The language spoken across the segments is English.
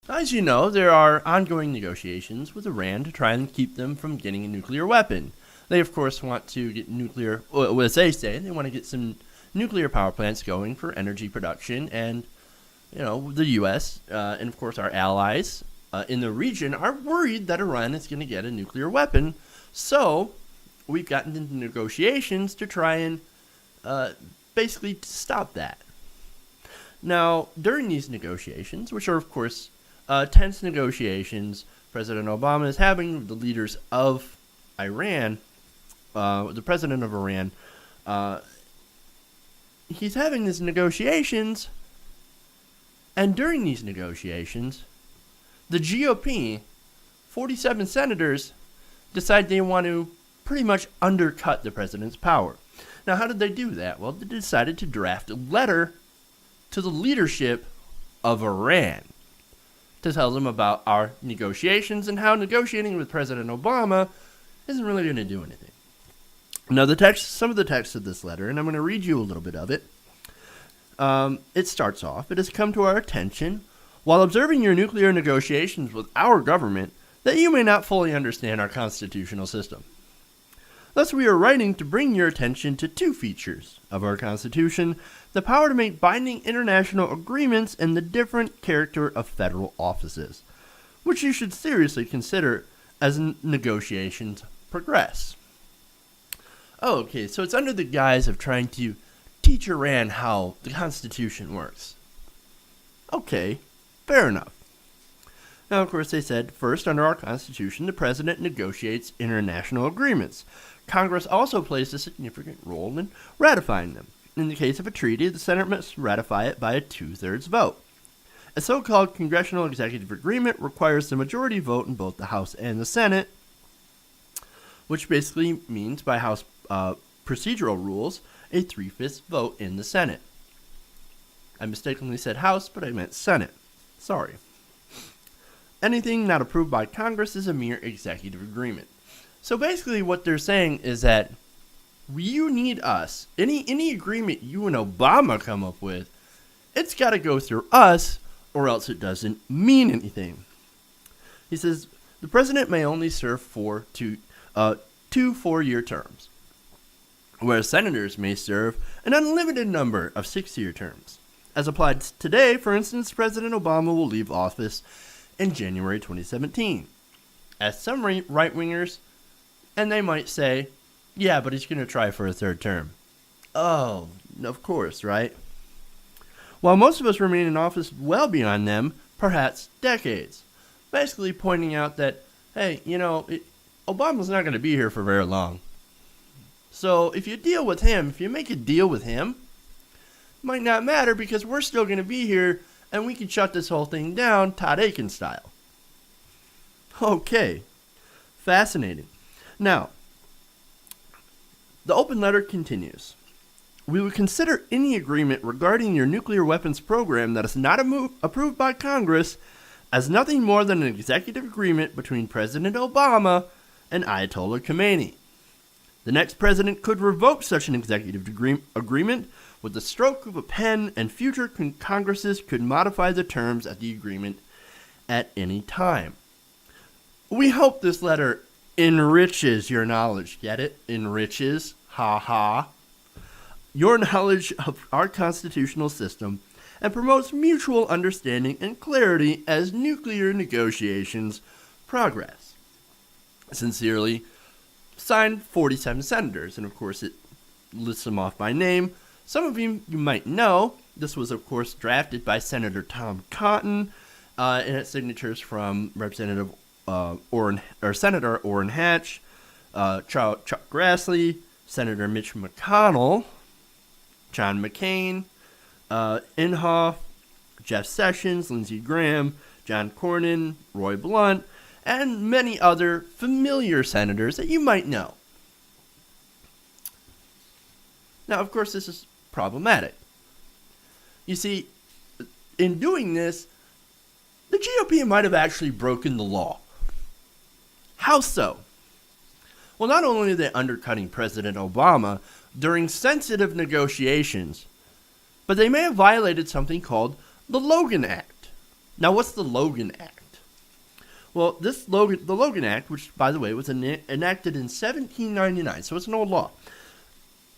As you know, there are ongoing negotiations with Iran to try and keep them from getting a nuclear weapon. They, of course, want to get as they say, they want to get some nuclear power plants going for energy production. And, the U.S. And, of course, our allies in the region are worried that Iran is going to get a nuclear weapon. So we've gotten into negotiations to try and basically stop that. Now, during these negotiations, which are, of course, tense negotiations President Obama is having with the leaders of Iran, the president of Iran, he's having these negotiations, and during these negotiations, the GOP, 47 senators, decide they want to pretty much undercut the president's power. Now, how did they do that? Well, they decided to draft a letter to the leadership of Iran to tell them about our negotiations and how negotiating with President Obama isn't really going to do anything. Now, some of the text of this letter, and I'm going to read you a little bit of it. It starts off, "It has come to our attention, while observing your nuclear negotiations with our government, that you may not fully understand our constitutional system. Thus, we are writing to bring your attention to two features of our Constitution: the power to make binding international agreements and the different character of federal offices, which you should seriously consider as negotiations progress." Oh, okay, so it's under the guise of trying to teach Iran how the Constitution works. Okay, fair enough. Now, of course, they said, first, under our Constitution, the President negotiates international agreements. Congress also plays a significant role in ratifying them. In the case of a treaty, the Senate must ratify it by a 2/3 vote. A so-called congressional executive agreement requires the majority vote in both the House and the Senate, which basically means, by House procedural rules, a 3/5 vote in the Senate. I mistakenly said House, but I meant Senate. Sorry. Anything not approved by Congress is a mere executive agreement. So basically what they're saying is that you need us. Any agreement you and Obama come up with, it's got to go through us, or else it doesn't mean anything. He says the president may only serve two 4-year terms, whereas senators may serve an unlimited number of 6-year terms. As applied today, for instance, President Obama will leave office in January 2017. As some right-wingers, and they might say, yeah, but he's going to try for a 3rd term. Oh, of course, right? While most of us remain in office well beyond them, perhaps decades. Basically pointing out that, hey, Obama's not going to be here for very long. So if you make a deal with him, it might not matter because we're still going to be here and we can shut this whole thing down Todd Aiken style. Okay, fascinating. Now, the open letter continues. We would consider any agreement regarding your nuclear weapons program that is not approved by Congress as nothing more than an executive agreement between President Obama and Ayatollah Khomeini. The next president could revoke such an executive agreement with the stroke of a pen, and future Congresses could modify the terms of the agreement at any time. We hope this letter enriches your knowledge. Get it? Enriches. Ha ha. Your knowledge of our constitutional system and promotes mutual understanding and clarity as nuclear negotiations progress. Sincerely, signed 47 senators, and of course it lists them off by name. Some of you might know, this was of course drafted by Senator Tom Cotton, and its signatures from Senator Orrin Hatch, Chuck Grassley, Senator Mitch McConnell, John McCain, Inhofe, Jeff Sessions, Lindsey Graham, John Cornyn, Roy Blunt, and many other familiar senators that you might know. Now, of course, this is problematic. You see, in doing this, the GOP might have actually broken the law. How so? Well, not only are they undercutting President Obama during sensitive negotiations, but they may have violated something called the Logan Act. Now, what's the Logan Act? Well, the Logan Act, which, by the way, was enacted in 1799, so it's an old law,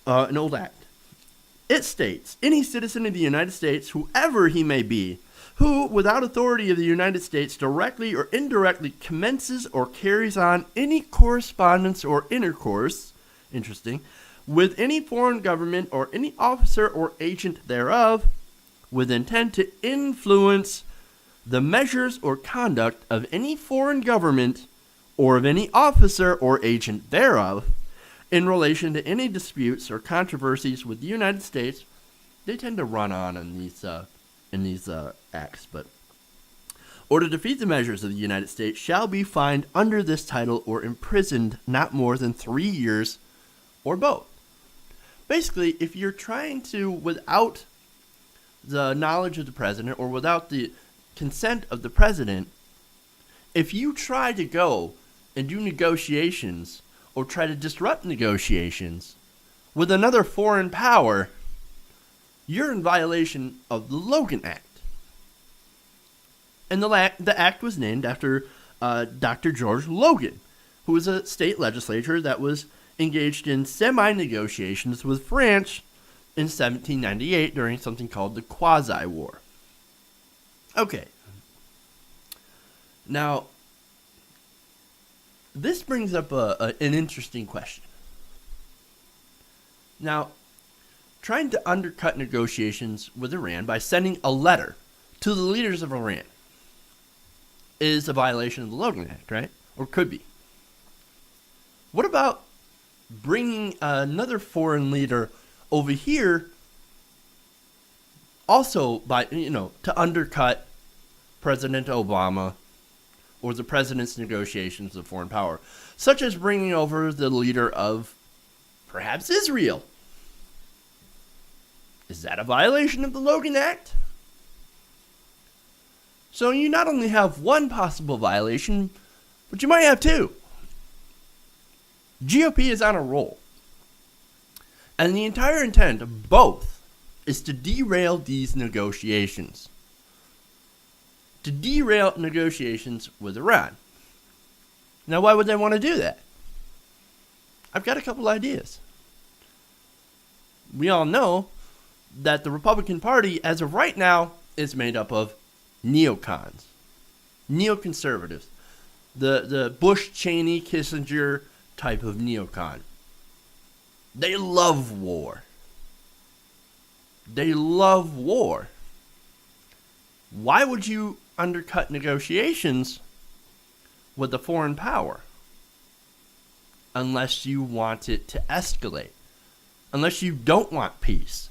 an old act. It states, any citizen of the United States, whoever he may be, who, without authority of the United States, directly or indirectly commences or carries on any correspondence or intercourse, interesting, with any foreign government or any officer or agent thereof, with intent to influence the measures or conduct of any foreign government or of any officer or agent thereof, in relation to any disputes or controversies with the United States. They tend to run on in these acts, but or to defeat the measures of the United States shall be fined under this title or imprisoned not more than 3 years, or both. Basically, if you're trying to, without the knowledge of the president or without the consent of the president, if you try to go and do negotiations or try to disrupt negotiations with another foreign power, you're in violation of the Logan Act. And the act was named after Dr. George Logan, who was a state legislator that was engaged in semi-negotiations with France in 1798 during something called the Quasi-War. Okay. Now, this brings up an interesting question. Now, trying to undercut negotiations with Iran by sending a letter to the leaders of Iran is a violation of the Logan Act, right? Or could be. What about bringing another foreign leader over here also by, to undercut President Obama or the president's negotiations with foreign power, such as bringing over the leader of perhaps Israel? Is that a violation of the Logan Act? So you not only have one possible violation, but you might have two. GOP is on a roll. And the entire intent of both is to derail these negotiations. To derail negotiations with Iran. Now, why would they want to do that? I've got a couple ideas. We all know that the Republican Party, as of right now, is made up of neocons, neoconservatives, the Bush, Cheney, Kissinger type of neocon. They love war. They love war. Why would you undercut negotiations with a foreign power unless you want it to escalate? Unless you don't want peace.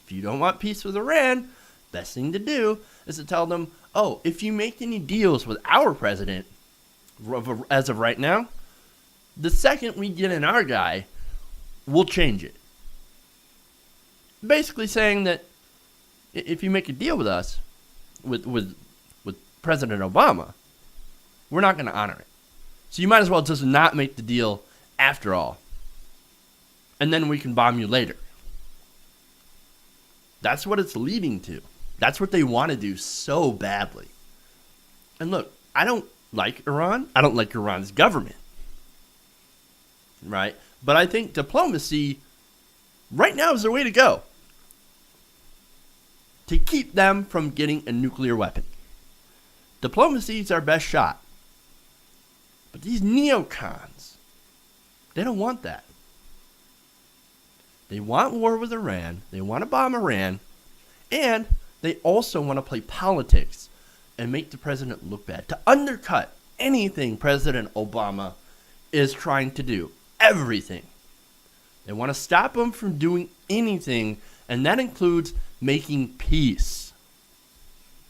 If you don't want peace with Iran, best thing to do is to tell them, oh, if you make any deals with our president, as of right now, the second we get in our guy, we'll change it. Basically saying that if you make a deal with us, with President Obama, we're not going to honor it. So you might as well just not make the deal after all. And then we can bomb you later. That's what it's leading to. That's what they want to do so badly. And look, I don't like Iran. I don't like Iran's government. Right? But I think diplomacy right now is the way to go. To keep them from getting a nuclear weapon. Diplomacy is our best shot. But these neocons, they don't want that. They want war with Iran. They want to bomb Iran. And they also want to play politics and make the president look bad. To undercut anything President Obama is trying to do. Everything. They want to stop him from doing anything. And that includes making peace.